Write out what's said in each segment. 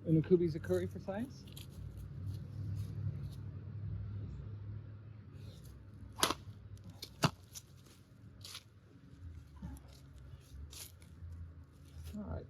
Unokubi Zukuri for science. All right.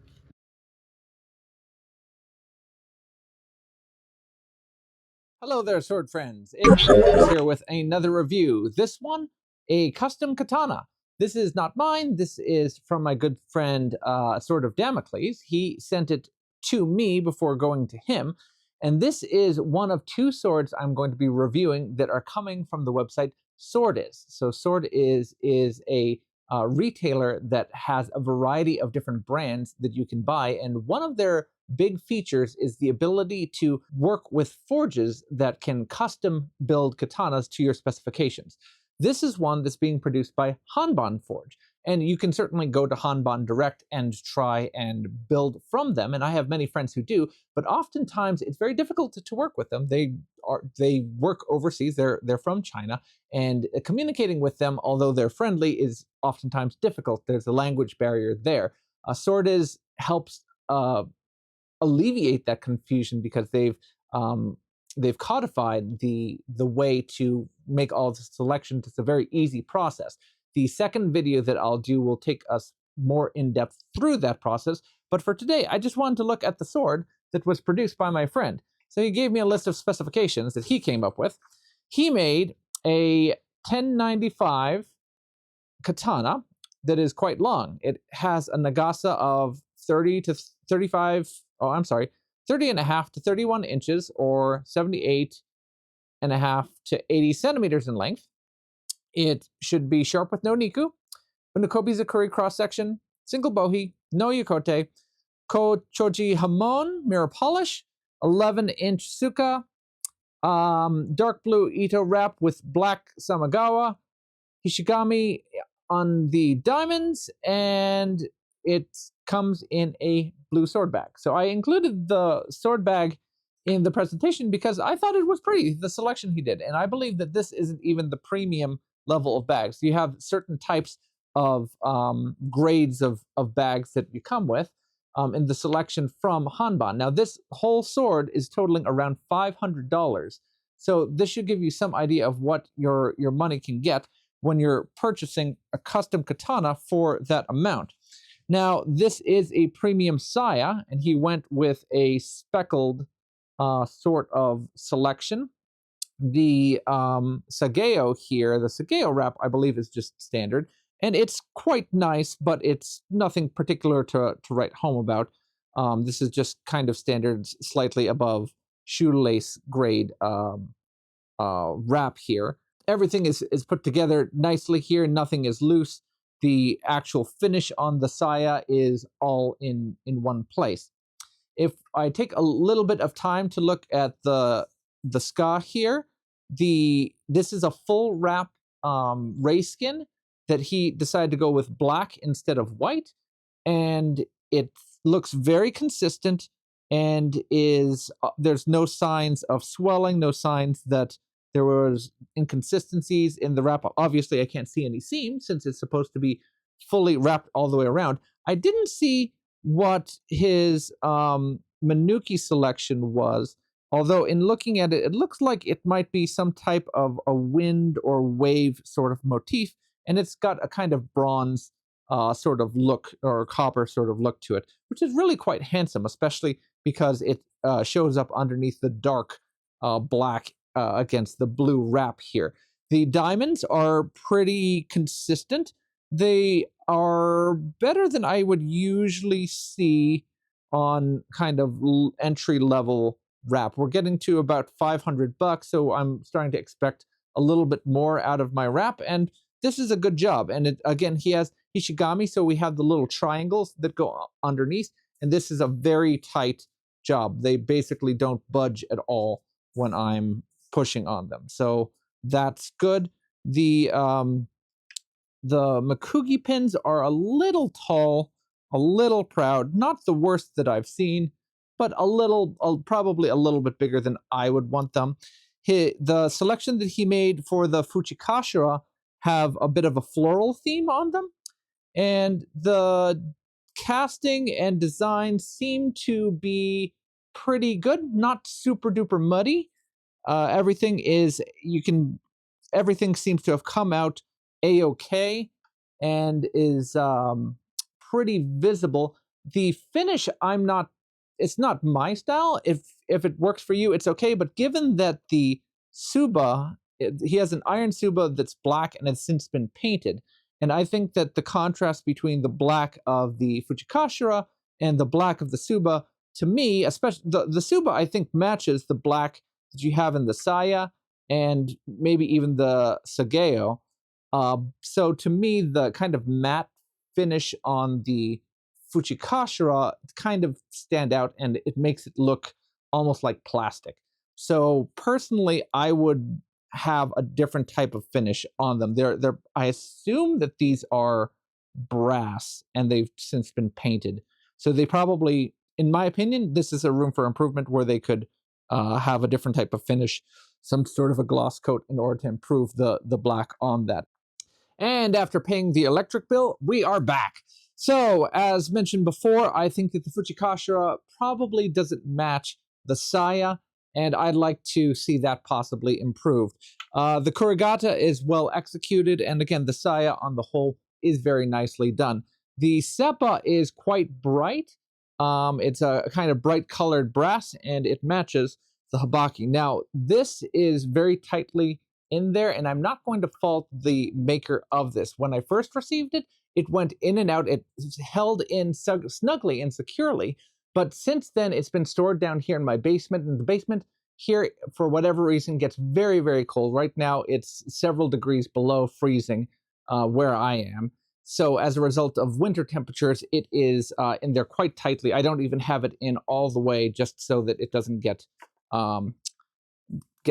Hello there, sword friends. It's Swordis here with another review. This one, a custom katana. This is not mine. This is from my good friend, Sword of Damoklese. He sent it to me before going to him. And this is one of two swords I'm going to be reviewing that are coming from the website Swordis. So Swordis is a retailer that has a variety of different brands that you can buy. And one of their big features is the ability to work with forges that can custom build katanas to your specifications. This is one that's being produced by Hanbon Forge, and you can certainly go to Hanbon Direct and try and build from them, and I have many friends who do, but oftentimes it's very difficult to work with them. They work overseas, they're from China, and communicating with them, although they're friendly, is oftentimes difficult. There's a language barrier there. Swordis helps alleviate that confusion because they've codified the way to make all the selections. It's a very easy process. The second video that I'll do will take us more in depth through that process. But for today, I just wanted to look at the sword that was produced by my friend. So he gave me a list of specifications that he came up with. He made a 1095 katana that is quite long. It has a nagasa of 30 to 35, oh, I'm sorry, 30 and a half to 31 inches, or 78 and a half to 80 centimeters in length. It should be sharp with no niku, Unokubi Zukuri cross-section, single bohi, no yokote, choji Hamon mirror polish, 11-inch suka, dark blue Ito wrap with black Samagawa, Hishigami on the diamonds, and it comes in a blue sword bag. So I included the sword bag in the presentation because I thought it was pretty, the selection he did. And I believe that this isn't even the premium level of bags. You have certain types of grades of bags that you come with in the selection from Hanbon. Now, this whole sword is totaling around $500. So this should give you some idea of what your money can get when you're purchasing a custom katana for that amount. Now, this is a premium saya, and he went with a speckled sort of selection. The Sageo here, the Sageo wrap, I believe is just standard, and it's quite nice, but it's nothing particular to write home about. This is just kind of standard, slightly above shoelace grade wrap here. Everything is put together nicely here. Nothing is loose. The actual finish on the saya is all in one place. If I take a little bit of time to look at the ska here, this is a full wrap ray skin that he decided to go with black instead of white, and it looks very consistent and is there's no signs of swelling, no signs that there was inconsistencies in the wrap. Obviously, I can't see any seams since it's supposed to be fully wrapped all the way around. I didn't see what his Manuki selection was, although in looking at it, it looks like it might be some type of a wind or wave sort of motif, and it's got a kind of bronze sort of look, or copper sort of look to it, which is really quite handsome, especially because it shows up underneath the dark black against the blue wrap here. The diamonds are pretty consistent. They are better than I would usually see on kind of entry level wrap. We're getting to about $500, so I'm starting to expect a little bit more out of my wrap, and this is a good job. And again, he has Hishigami, so we have the little triangles that go underneath, and this is a very tight job. They basically don't budge at all when I'm pushing on them, so that's good. The Makugi pins are a little tall, a little proud, not the worst that I've seen, but probably a little bit bigger than I would want them. The selection that he made for the Fuchikashira have a bit of a floral theme on them, and the casting and design seem to be pretty good, not super duper muddy. Everything is, everything seems to have come out a-okay and is pretty visible. The finish, it's not my style. If it works for you, it's okay. But given that the Suba, he has an iron Suba that's black and has since been painted, and I think that the contrast between the black of the Fujikashira and the black of the Suba, to me, especially the Suba, I think matches the black that you have in the Saya and maybe even the Sageo. So to me, the kind of matte finish on the Fujikashira kind of stand out, and it makes it look almost like plastic. So personally, I would have a different type of finish on them. I assume that these are brass and they've since been painted. So they probably, in my opinion, this is a room for improvement where they could have a different type of finish, some sort of a gloss coat in order to improve the black on that. And after paying the electric bill, we are back. So, as mentioned before, I think that the Fujikashira probably doesn't match the Saya, and I'd like to see that possibly improved. The Kurigata is well executed, and again, the Saya on the whole is very nicely done. The Seppa is quite bright. It's a kind of bright colored brass, and it matches the Habaki. Now, this is very tightly in there, and I'm not going to fault the maker of this. When I first received it, it went in and out. It's held in snugly and securely, but since then, it's been stored down here in my basement, and the basement here, for whatever reason, gets very, very cold. Right now, it's several degrees below freezing where I am. So as a result of winter temperatures, it is in there quite tightly. I don't even have it in all the way just so that it doesn't get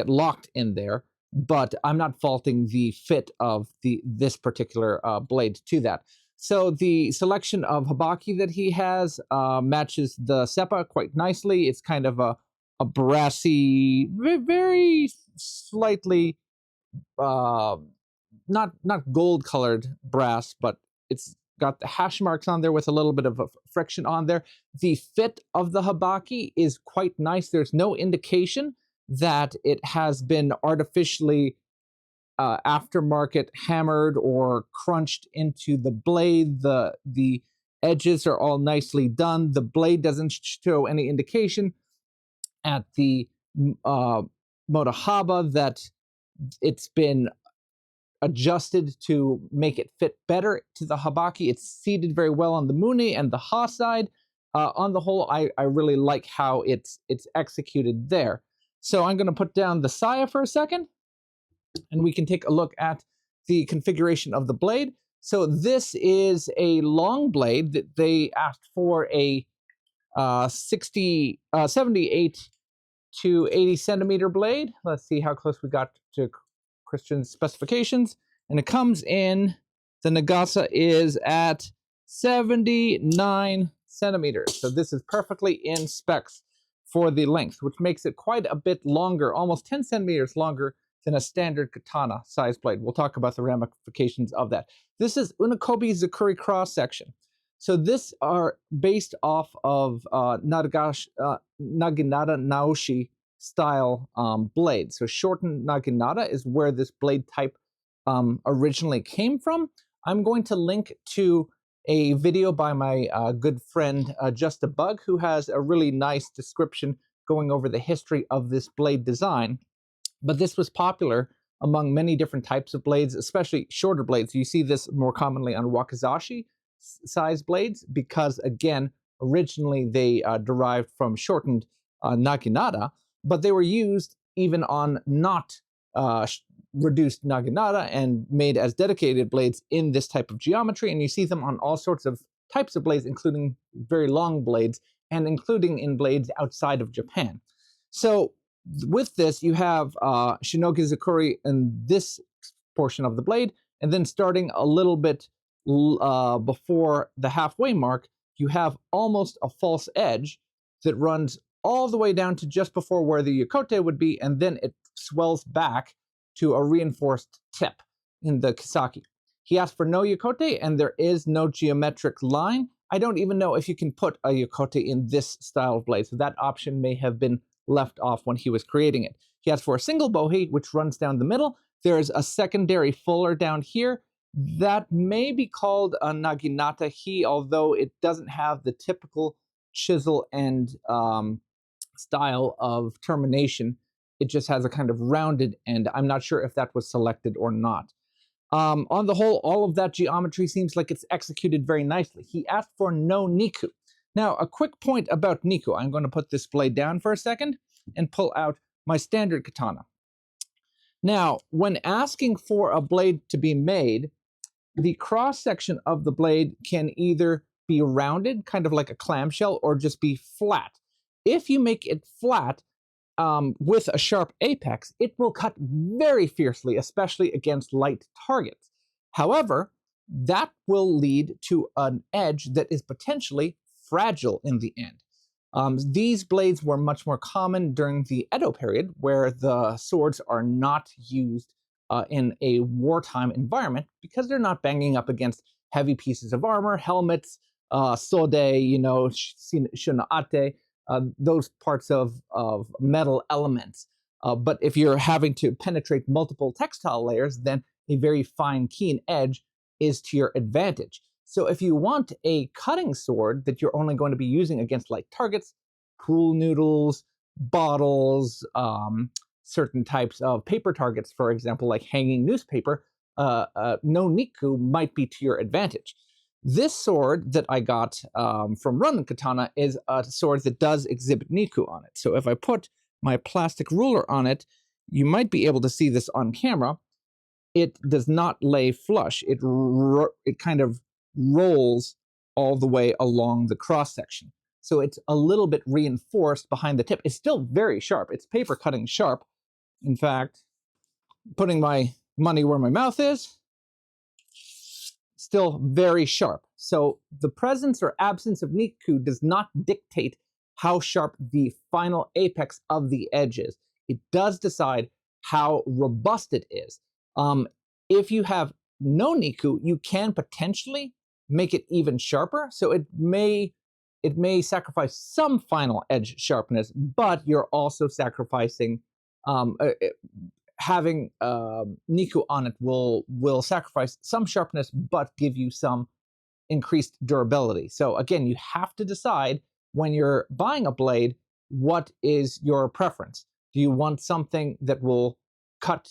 locked in there. But I'm not faulting the fit of this particular blade to that. So the selection of Habaki that he has matches the Seppa quite nicely. It's kind of a brassy, very slightly not gold colored brass, but it's got the hash marks on there with a little bit of a friction on there. The fit of the Habaki is quite nice. There's no indication that it has been artificially aftermarket hammered or crunched into the blade. The edges are all nicely done. The blade doesn't show any indication at the Motohaba that it's been adjusted to make it fit better to the Habaki. It's seated very well on the Muni and the Ha side. On the whole, I really like how it's executed there. So I'm going to put down the Saya for a second, and we can take a look at the configuration of the blade. So this is a long blade that they asked for a 78 to 80 centimeter blade. Let's see how close we got to Christian's specifications. And it comes in, the Nagasa is at 79 centimeters. So this is perfectly in specs for the length, which makes it quite a bit longer, almost 10 centimeters longer than a standard katana size blade. We'll talk about the ramifications of that. This is Unokubi Zukuri cross section. So this are based off of Naginata Naoshi style blade. So shortened Naginata is where this blade type originally came from. I'm going to link to a video by my good friend Just a Bug, who has a really nice description going over the history of this blade design. But this was popular among many different types of blades, especially shorter blades. You see this more commonly on wakizashi size blades because, again, originally they derived from shortened naginata, but they were used even on not reduced naginata and made as dedicated blades in this type of geometry. And you see them on all sorts of types of blades, including very long blades and including in blades outside of Japan. So with this, you have Shinogi Zukuri in this portion of the blade, and then starting a little bit before the halfway mark, you have almost a false edge that runs all the way down to just before where the yokote would be, and then it swells back to a reinforced tip in the kisaki. He asked for no yokote, and there is no geometric line, I don't even know if you can put a yokote in this style of blade, so that option may have been left off when he was creating it. He has for a single bohei, which runs down the middle. There's a secondary fuller down here. That may be called a naginata hi, although it doesn't have the typical chisel and style of termination. It just has a kind of rounded end. I'm not sure if that was selected or not. On the whole, all of that geometry seems like it's executed very nicely. He asked for no niku. Now, a quick point about niku. I'm going to put this blade down for a second and pull out my standard katana. Now, when asking for a blade to be made, the cross section of the blade can either be rounded, kind of like a clamshell, or just be flat. If you make it flat, with a sharp apex, it will cut very fiercely, especially against light targets. However, that will lead to an edge that is potentially fragile in the end. These blades were much more common during the Edo period, where the swords are not used in a wartime environment because they're not banging up against heavy pieces of armor, helmets, sode, shunaate, those parts of metal elements. But if you're having to penetrate multiple textile layers, then a very fine, keen edge is to your advantage. So if you want a cutting sword that you're only going to be using against light targets, pool noodles, bottles, certain types of paper targets, for example, like hanging newspaper, no niku might be to your advantage. This sword that I got from Run Katana is a sword that does exhibit niku on it. So if I put my plastic ruler on it, you might be able to see this on camera. It does not lay flush. It kind of rolls all the way along the cross section. So it's a little bit reinforced behind the tip. It's still very sharp. It's paper cutting sharp. In fact, putting my money where my mouth is, still very sharp. So the presence or absence of niku does not dictate how sharp the final apex of the edge is. It does decide how robust it is. If you have no niku, you can potentially make it even sharper. So it may sacrifice some final edge sharpness, but you're also sacrificing having niku on it will sacrifice some sharpness, but give you some increased durability. So again, you have to decide when you're buying a blade, what is your preference? Do you want something that will cut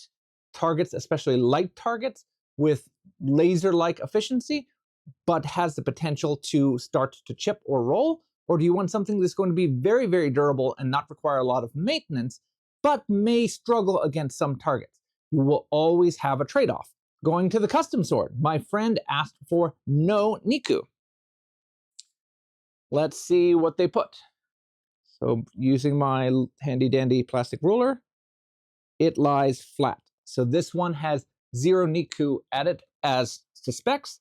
targets, especially light targets, with laser-like efficiency, but has the potential to start to chip or roll? Or do you want something that's going to be very, very durable and not require a lot of maintenance, but may struggle against some targets? You will always have a trade-off. Going to the custom sword, my friend asked for no niku. Let's see what they put. So using my handy dandy plastic ruler, it lies flat. So this one has 0 niku at it as to specs,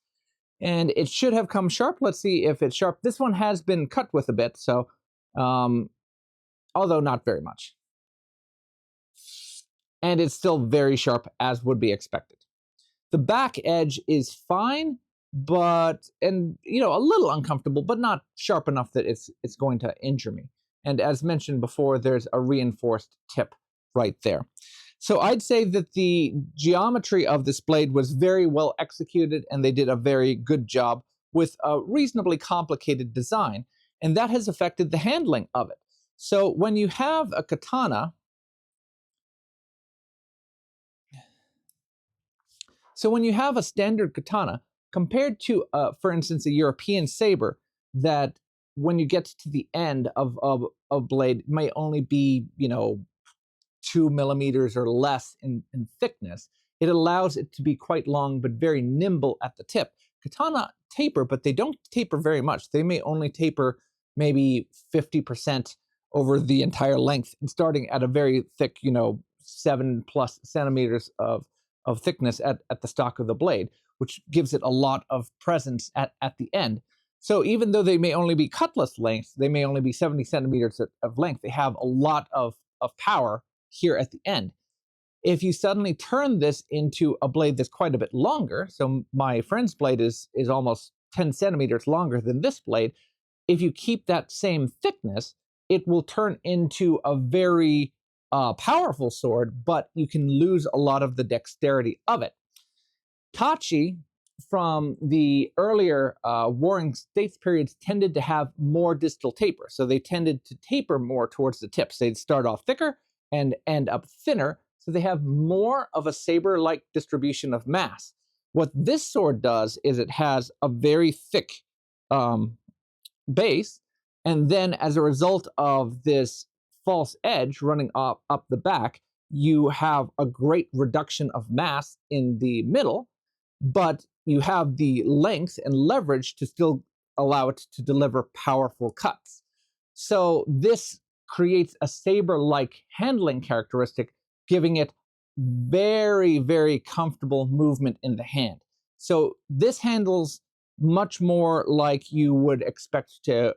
and it should have come sharp. Let's see if it's sharp. This one has been cut with a bit, so although not very much. And it's still very sharp, as would be expected. The back edge is fine, but, and you know, a little uncomfortable, but not sharp enough that it's going to injure me. And as mentioned before, there's a reinforced tip right there. So I'd say that the geometry of this blade was very well executed, and they did a very good job with a reasonably complicated design, and that has affected the handling of it. So when you have a katana, so when you have a standard katana, compared to, for instance, a European saber, that when you get to the end of a blade may only be, you know, 2 millimeters or less in thickness, it allows it to be quite long but very nimble at the tip. Katana taper, but they don't taper very much. They may only taper maybe 50% over the entire length, and starting at a very thick, you know, 7+ centimeters of thickness at the stock of the blade, which gives it a lot of presence at the end. So even though they may only be cutlass length, they may only be 70 centimeters of length, they have a lot of power here at the end. If you suddenly turn this into a blade that's quite a bit longer, so my friend's blade is almost 10 centimeters longer than this blade, if you keep that same thickness, it will turn into a very powerful sword, but you can lose a lot of the dexterity of it. Tachi, from the earlier Warring States periods, tended to have more distal taper. So they tended to taper more towards the tips. They'd start off thicker and end up thinner. So they have more of a saber-like distribution of mass. What this sword does is it has a very thick base. And then as a result of this false edge running up the back, you have a great reduction of mass in the middle, but you have the length and leverage to still allow it to deliver powerful cuts. So this creates a saber-like handling characteristic, giving it very, very comfortable movement in the hand. So this handles much more like you would expect to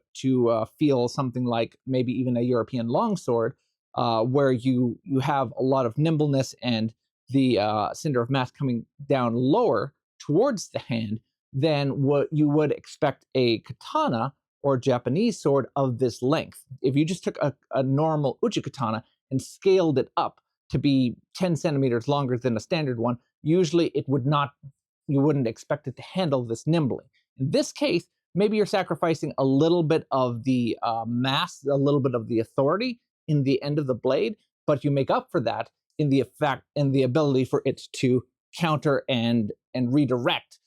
feel something like maybe even a European longsword, where you have a lot of nimbleness and the center of mass coming down lower towards the hand than what you would expect a katana or Japanese sword of this length. If you just took a normal uchi katana and scaled it up to be 10 centimeters longer than a standard one, usually it would not, you wouldn't expect it to handle this nimbly. In this case, maybe you're sacrificing a little bit of the mass, a little bit of the authority in the end of the blade, but you make up for that in the effect and the ability for it to counter and redirect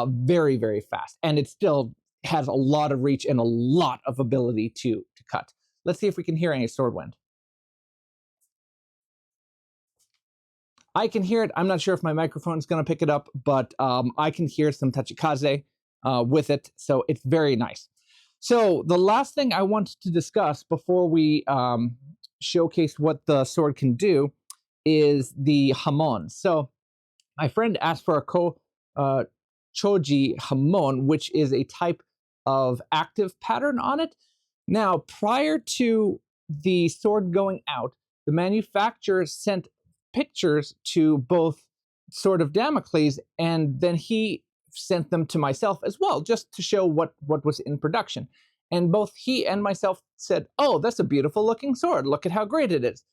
very, very fast. And it still has a lot of reach and a lot of ability to cut. Let's see if we can hear any sword wind. I can hear it. I'm not sure if my microphone's going to pick it up, but I can hear some tachikaze with it, so it's very nice. So the last thing I wanted to discuss before we showcase what the sword can do is the Hamon. So my friend asked for a choji Hamon, which is a type of active pattern on it. Now, prior to the sword going out, the manufacturer sent pictures to both Sword of Damoklese, and then he sent them to myself as well, just to show what was in production. And both he and myself said, "Oh, that's a beautiful looking sword. Look at how great it is."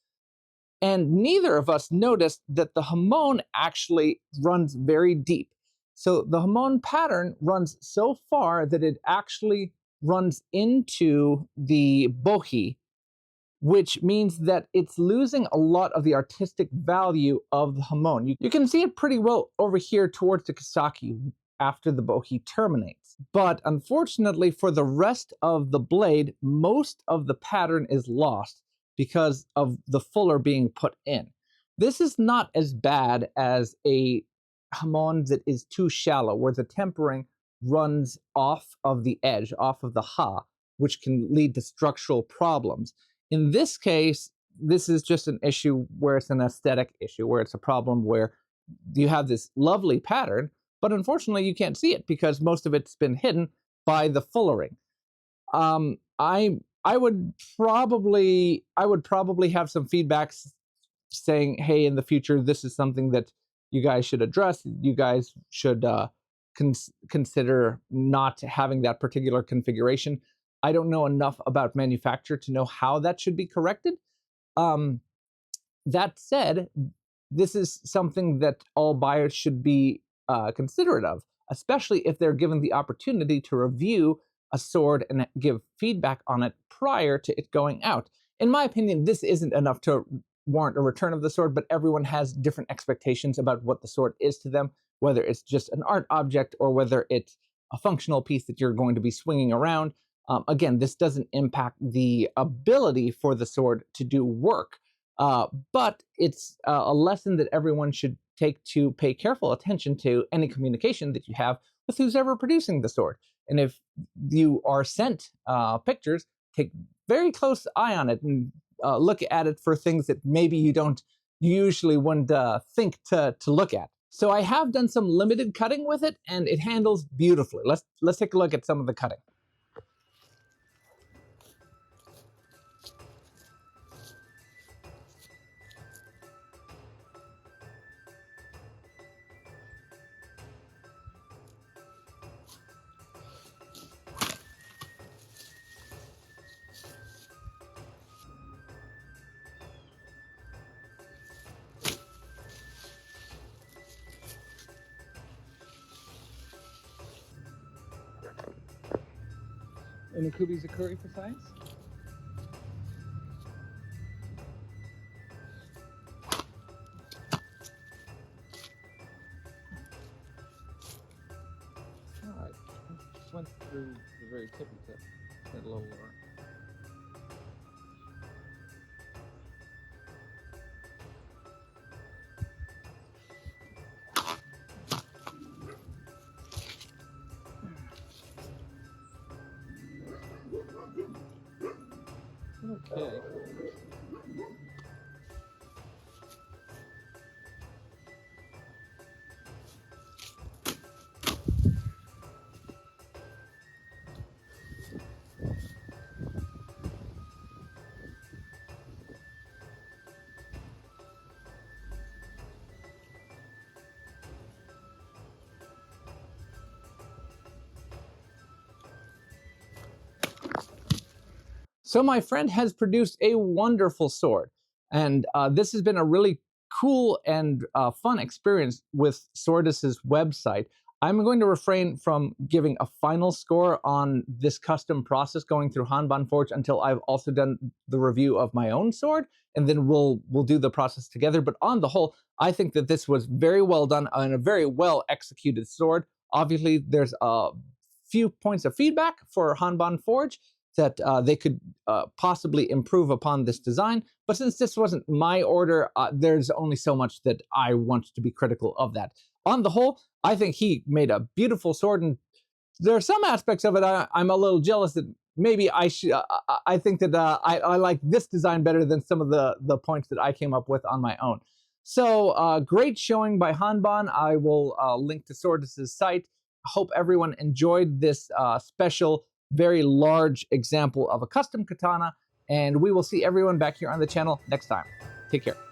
And neither of us noticed that the Hamon actually runs very deep. So the Hamon pattern runs so far that it actually runs into the bohi, which means that it's losing a lot of the artistic value of the Hamon. You can see it pretty well over here towards the Kisaki after the bohi terminates. But unfortunately for the rest of the blade, most of the pattern is lost because of the fuller being put in. This is not as bad as a Hamon that is too shallow, where the tempering runs off of the edge, off of the ha, which can lead to structural problems. In this case, this is just an issue where it's an aesthetic issue, where it's a problem where you have this lovely pattern, but unfortunately you can't see it because most of it's been hidden by the fullering. I would probably have some feedback saying, hey, in the future, this is something that you guys should address. You guys should consider not having that particular configuration. I don't know enough about manufacture to know how that should be corrected. That said, this is something that all buyers should be considerate of, especially if they're given the opportunity to review a sword and give feedback on it prior to it going out. In my opinion, this isn't enough to warrant a return of the sword, but everyone has different expectations about what the sword is to them, whether it's just an art object or whether it's a functional piece that you're going to be swinging around. Again, this doesn't impact the ability for the sword to do work, but it's a lesson that everyone should take to pay careful attention to any communication that you have with who's ever producing the sword. And if you are sent pictures, take very close eye on it and look at it for things that maybe you usually wouldn't think to look at. So I have done some limited cutting with it, and it handles beautifully. Let's take a look at some of the cutting. Unokubi Zukuri for science. Alright, just went through the very tippy tip. Get a little lower. Okay. So my friend has produced a wonderful sword, and this has been a really cool and fun experience with Swordis's website. I'm going to refrain from giving a final score on this custom process going through Hanbon Forge until I've also done the review of my own sword, and then we'll do the process together. But on the whole, I think that this was very well done and a very well executed sword. Obviously, there's a few points of feedback for Hanbon Forge that they could possibly improve upon this design. But since this wasn't my order, there's only so much that I want to be critical of that. On the whole, I think he made a beautiful sword, and there are some aspects of it I'm a little jealous that maybe I should. I think that I like this design better than some of the points that I came up with on my own. So great showing by Hanbon. I will link to Swordis' site. Hope everyone enjoyed this special, very large example of a custom katana, and we will see everyone back here on the channel next time. Take care.